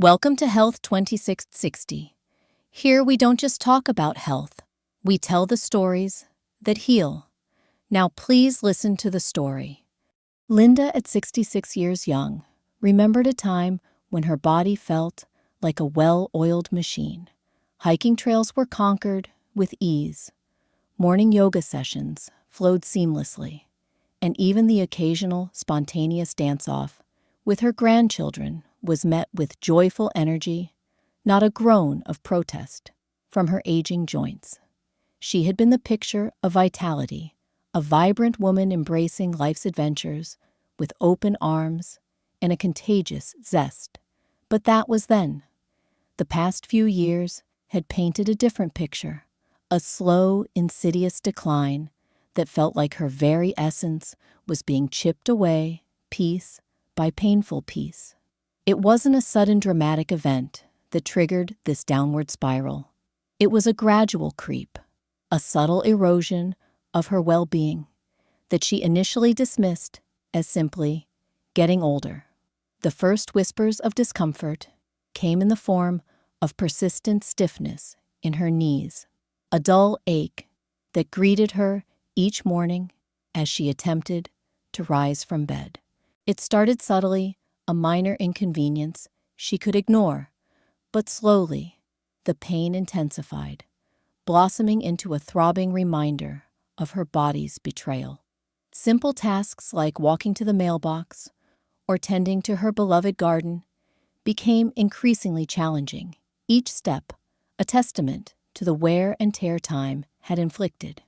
Welcome to Health 2660. Here we don't just talk about health, we tell the stories that heal. Now please listen to the story. Linda, at 66 years young, remembered a time when her body felt like a well-oiled machine. Hiking trails were conquered with ease. Morning yoga sessions flowed seamlessly, and even the occasional spontaneous dance-off with her grandchildren was met with joyful energy, not a groan of protest from her aging joints. She had been the picture of vitality, a vibrant woman embracing life's adventures with open arms and a contagious zest. But that was then. The past few years had painted a different picture, a slow, insidious decline that felt like her very essence was being chipped away, piece by painful piece. It wasn't a sudden dramatic event that triggered this downward spiral. It was a gradual creep, a subtle erosion of her well-being that she initially dismissed as simply getting older. The first whispers of discomfort came in the form of persistent stiffness in her knees, a dull ache that greeted her each morning as she attempted to rise from bed. It started subtly, a minor inconvenience she could ignore, but slowly the pain intensified, blossoming into a throbbing reminder of her body's betrayal. Simple tasks like walking to the mailbox or tending to her beloved garden became increasingly challenging, each step a testament to the wear and tear time had inflicted.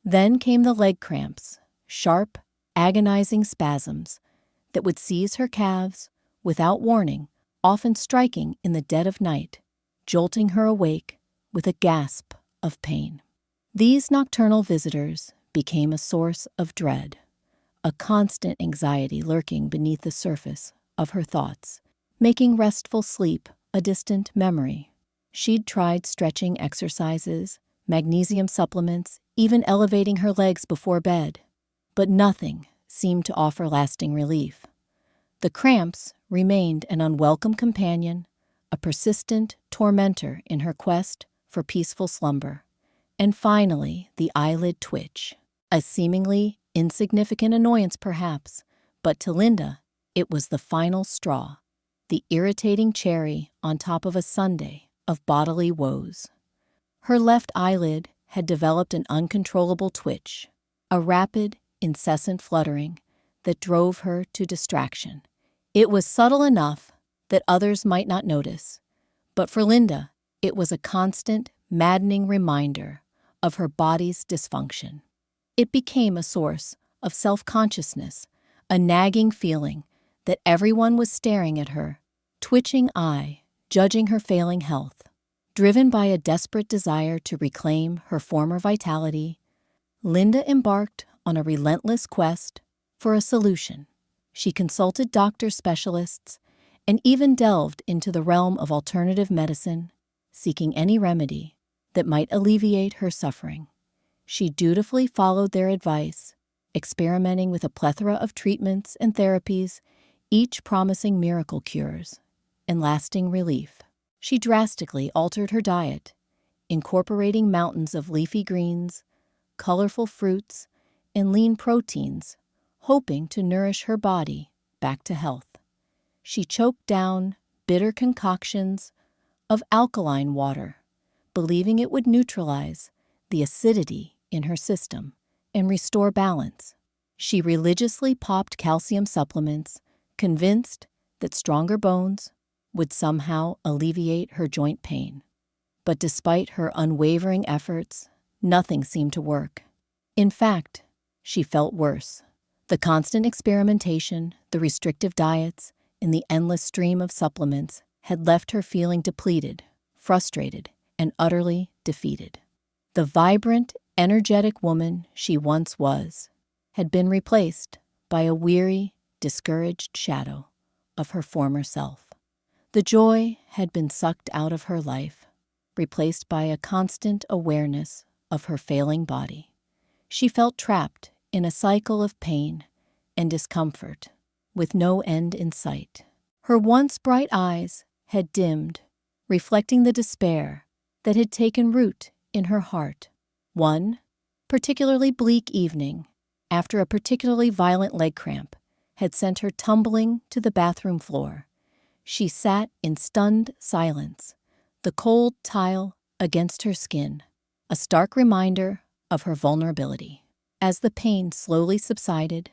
Then came the leg cramps, sharp, agonizing spasms that would seize her calves without warning, often striking in the dead of night, jolting her awake with a gasp of pain. These nocturnal visitors became a source of dread, a constant anxiety lurking beneath the surface of her thoughts, making restful sleep a distant memory. She'd tried stretching exercises, magnesium supplements, even elevating her legs before bed, but nothing seemed to offer lasting relief. The cramps remained an unwelcome companion, a persistent tormentor in her quest for peaceful slumber. And finally, the eyelid twitch, a seemingly insignificant annoyance perhaps, but to Linda, it was the final straw, the irritating cherry on top of a sundae of bodily woes. Her left eyelid had developed an uncontrollable twitch, a rapid, incessant fluttering that drove her to distraction. It was subtle enough that others might not notice, but for Linda, it was a constant, maddening reminder of her body's dysfunction. It became a source of self-consciousness, a nagging feeling that everyone was staring at her, twitching eye, judging her failing health. Driven by a desperate desire to reclaim her former vitality, Linda embarked on a relentless quest for a solution. She consulted doctors, specialists, and even delved into the realm of alternative medicine, seeking any remedy that might alleviate her suffering. She dutifully followed their advice, experimenting with a plethora of treatments and therapies, each promising miracle cures and lasting relief. She drastically altered her diet, incorporating mountains of leafy greens, colorful fruits, and lean proteins, hoping to nourish her body back to health. She choked down bitter concoctions of alkaline water, believing it would neutralize the acidity in her system and restore balance. She religiously popped calcium supplements, convinced that stronger bones would somehow alleviate her joint pain. But despite her unwavering efforts, nothing seemed to work. In fact, she felt worse. The constant experimentation, the restrictive diets, and the endless stream of supplements had left her feeling depleted, frustrated, and utterly defeated. The vibrant, energetic woman she once was had been replaced by a weary, discouraged shadow of her former self. The joy had been sucked out of her life, replaced by a constant awareness of her failing body. She felt trapped in a cycle of pain and discomfort, with no end in sight. Her once bright eyes had dimmed, reflecting the despair that had taken root in her heart. One particularly bleak evening, after a particularly violent leg cramp had sent her tumbling to the bathroom floor, she sat in stunned silence, the cold tile against her skin, a stark reminder of her vulnerability. As the pain slowly subsided,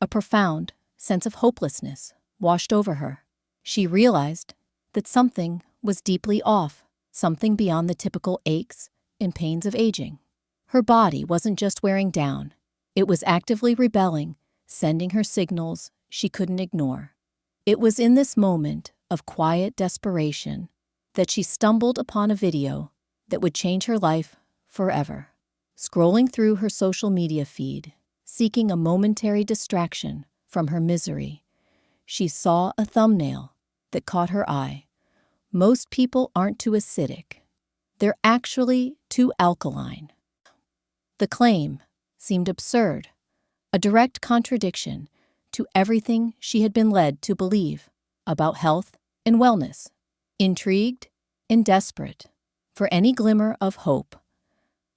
a profound sense of hopelessness washed over her. She realized that something was deeply off, something beyond the typical aches and pains of aging. Her body wasn't just wearing down, it was actively rebelling, sending her signals she couldn't ignore. It was in this moment of quiet desperation that she stumbled upon a video that would change her life forever. Scrolling through her social media feed, seeking a momentary distraction from her misery, she saw a thumbnail that caught her eye. Most people aren't too acidic. They're actually too alkaline. The claim seemed absurd, a direct contradiction to everything she had been led to believe about health and wellness. Intrigued and desperate for any glimmer of hope,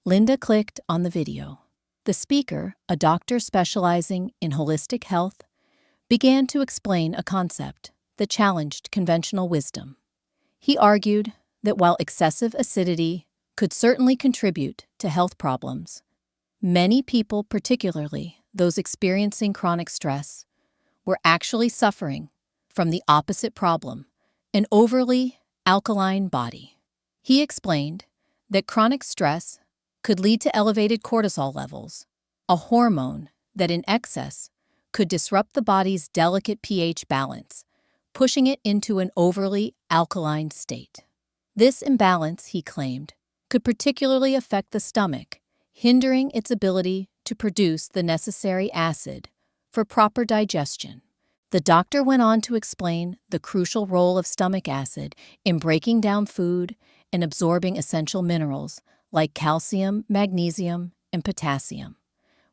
Linda clicked on the video. The speaker, a doctor specializing in holistic health, began to explain a concept that challenged conventional wisdom. He argued that while excessive acidity could certainly contribute to health problems, many people, particularly those experiencing chronic stress, were actually suffering from the opposite problem, an overly alkaline body. He explained that chronic stress could lead to elevated cortisol levels, a hormone that in excess could disrupt the body's delicate pH balance, pushing it into an overly alkaline state. This imbalance, he claimed, could particularly affect the stomach, hindering its ability to produce the necessary acid for proper digestion. The doctor went on to explain the crucial role of stomach acid in breaking down food and absorbing essential minerals like calcium, magnesium, and potassium.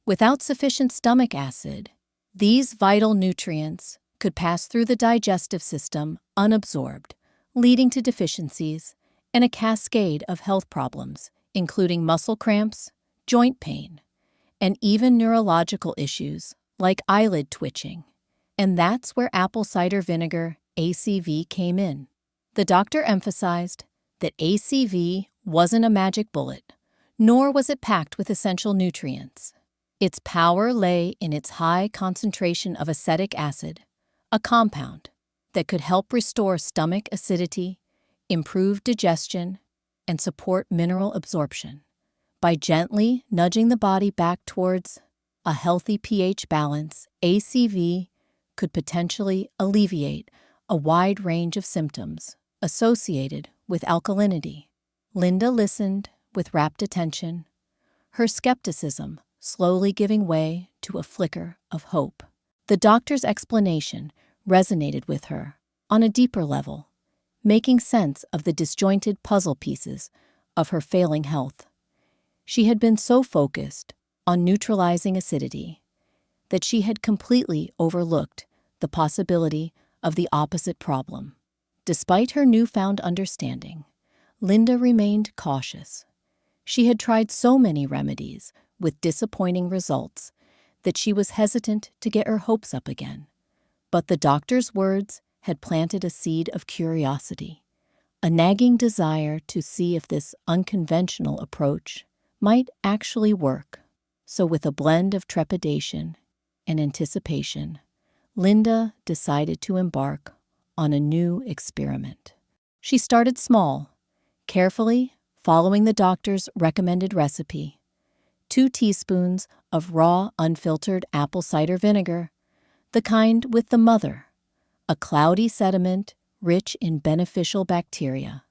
Without sufficient stomach acid, these vital nutrients could pass through the digestive system unabsorbed, leading to deficiencies and a cascade of health problems, including muscle cramps, joint pain, and even neurological issues like eyelid twitching. And that's where apple cider vinegar, ACV, came in. The doctor emphasized that ACV wasn't a magic bullet, nor was it packed with essential nutrients. Its power lay in its high concentration of acetic acid, a compound that could help restore stomach acidity, improve digestion, and support mineral absorption. By gently nudging the body back towards a healthy pH balance, ACV could potentially alleviate a wide range of symptoms associated with alkalinity. Linda listened with rapt attention, her skepticism slowly giving way to a flicker of hope. The doctor's explanation resonated with her on a deeper level, making sense of the disjointed puzzle pieces of her failing health. She had been so focused on neutralizing acidity that she had completely overlooked the possibility of the opposite problem. Despite her newfound understanding, Linda remained cautious. She had tried so many remedies with disappointing results that she was hesitant to get her hopes up again. But the doctor's words had planted a seed of curiosity, a nagging desire to see if this unconventional approach might actually work. So with a blend of trepidation and anticipation, Linda decided to embark on a new experiment. She started small, carefully following the doctor's recommended recipe: 2 teaspoons of raw, unfiltered apple cider vinegar, the kind with the mother, a cloudy sediment rich in beneficial bacteria,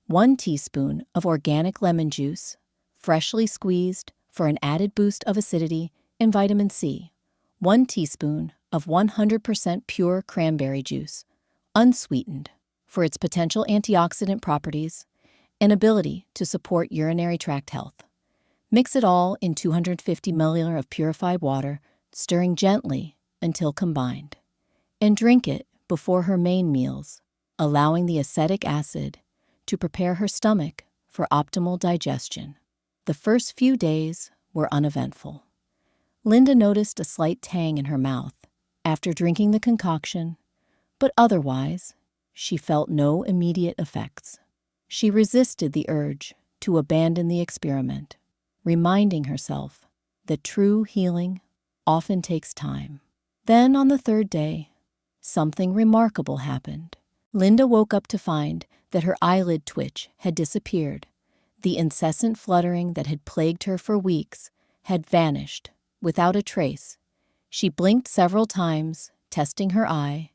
1 teaspoon of organic lemon juice, freshly squeezed for an added boost of acidity and vitamin C, 1 teaspoon of 100% pure cranberry juice, unsweetened, for its potential antioxidant properties and ability to support urinary tract health. Mix it all in 250 milliliters of purified water, stirring gently until combined. And drink it before her main meals, allowing the acetic acid to prepare her stomach for optimal digestion. The first few days were uneventful. Linda noticed a slight tang in her mouth after drinking the concoction, but otherwise, she felt no immediate effects. She resisted the urge to abandon the experiment, reminding herself that true healing often takes time. Then, on the third day, something remarkable happened. Linda woke up to find that her eyelid twitch had disappeared. The incessant fluttering that had plagued her for weeks had vanished without a trace. She blinked several times, testing her eye,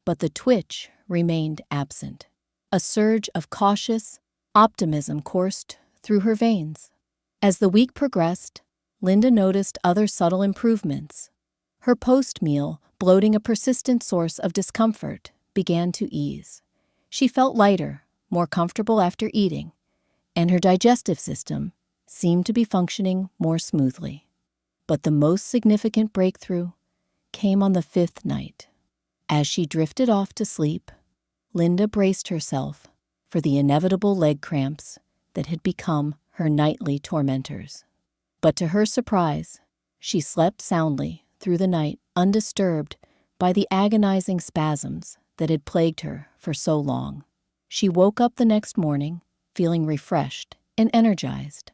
but the twitch remained absent. A surge of cautious optimism coursed through her veins. As the week progressed, Linda noticed other subtle improvements. Her post-meal bloating, a persistent source of discomfort, began to ease. She felt lighter, more comfortable after eating, and her digestive system seemed to be functioning more smoothly. But the most significant breakthrough came on the fifth night. As she drifted off to sleep, Linda braced herself for the inevitable leg cramps that had become her nightly tormentors. But to her surprise, she slept soundly through the night, undisturbed by the agonizing spasms that had plagued her for so long. She woke up the next morning feeling refreshed and energized,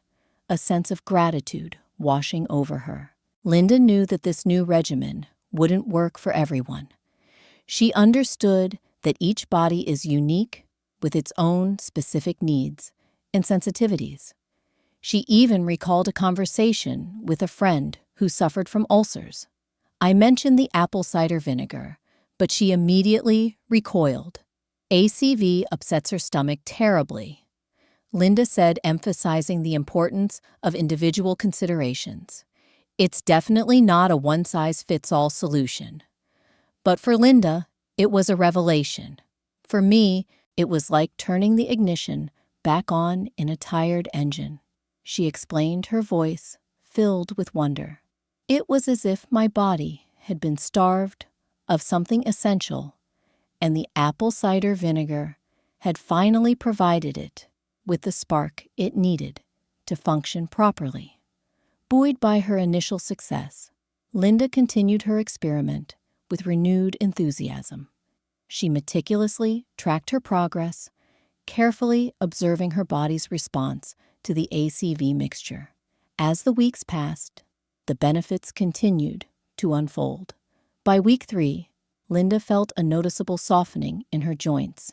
a sense of gratitude washing over her. Linda knew that this new regimen wouldn't work for everyone. She understood that each body is unique with its own specific needs and sensitivities. She even recalled a conversation with a friend who suffered from ulcers. I mentioned the apple cider vinegar, but she immediately recoiled. ACV upsets her stomach terribly, Linda said, emphasizing the importance of individual considerations. It's definitely not a one-size-fits-all solution. But for Linda, it was a revelation. For me, it was like turning the ignition back on in a tired engine. She explained, her voice filled with wonder. It was as if my body had been starved of something essential, and the apple cider vinegar had finally provided it with the spark it needed to function properly. Buoyed by her initial success, Linda continued her experiment with renewed enthusiasm. She meticulously tracked her progress, carefully observing her body's response to the ACV mixture. As the weeks passed, the benefits continued to unfold. By week 3, Linda felt a noticeable softening in her joints.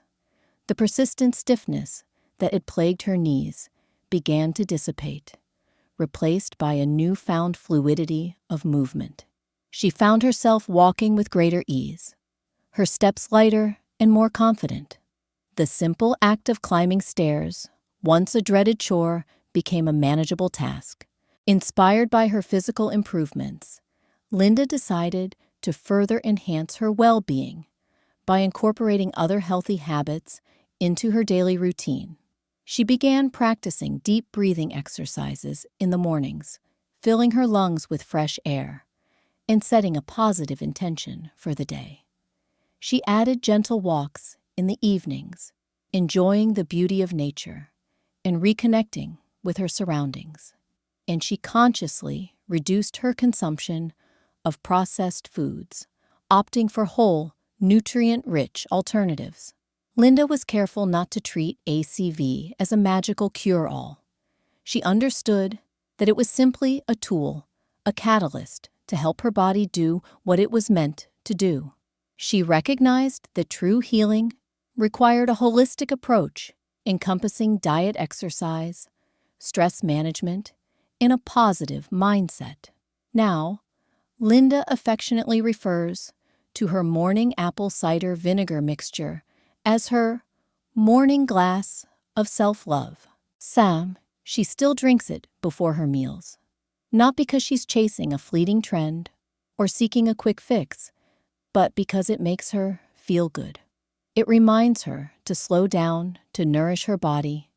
The persistent stiffness that had plagued her knees began to dissipate, replaced by a newfound fluidity of movement. She found herself walking with greater ease, her steps lighter and more confident. The simple act of climbing stairs, once a dreaded chore, became a manageable task. Inspired by her physical improvements, Linda decided to further enhance her well-being by incorporating other healthy habits into her daily routine. She began practicing deep breathing exercises in the mornings, filling her lungs with fresh air, and setting a positive intention for the day. She added gentle walks in the evenings, enjoying the beauty of nature and reconnecting with her surroundings. And she consciously reduced her consumption of processed foods, opting for whole, nutrient-rich alternatives. Linda was careful not to treat ACV as a magical cure-all. She understood that it was simply a tool, a catalyst to help her body do what it was meant to do. She recognized that true healing required a holistic approach encompassing diet, exercise, stress management, and a positive mindset. Now, Linda affectionately refers to her morning apple cider vinegar mixture as her morning glass of self-love. She still drinks it before her meals, not because she's chasing a fleeting trend or seeking a quick fix, but because it makes her feel good. It reminds her to slow down, to nourish her body,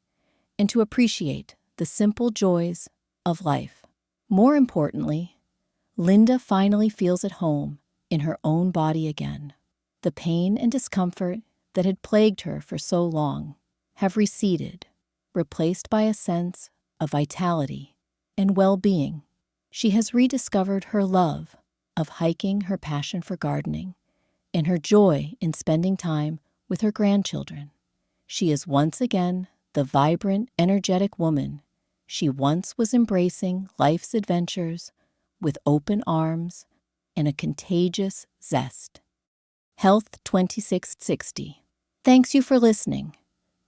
and to appreciate the simple joys of life. More importantly, Linda finally feels at home in her own body again. The pain and discomfort that had plagued her for so long have receded, replaced by a sense of vitality and well-being. She has rediscovered her love of hiking, her passion for gardening, and her joy in spending time with her grandchildren. She is once again the vibrant, energetic woman she once was, embracing life's adventures with open arms and a contagious zest. Health 2660. Thanks you for listening.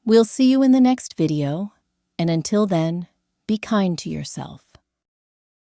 We'll see you in the next video, and until then, be kind to yourself.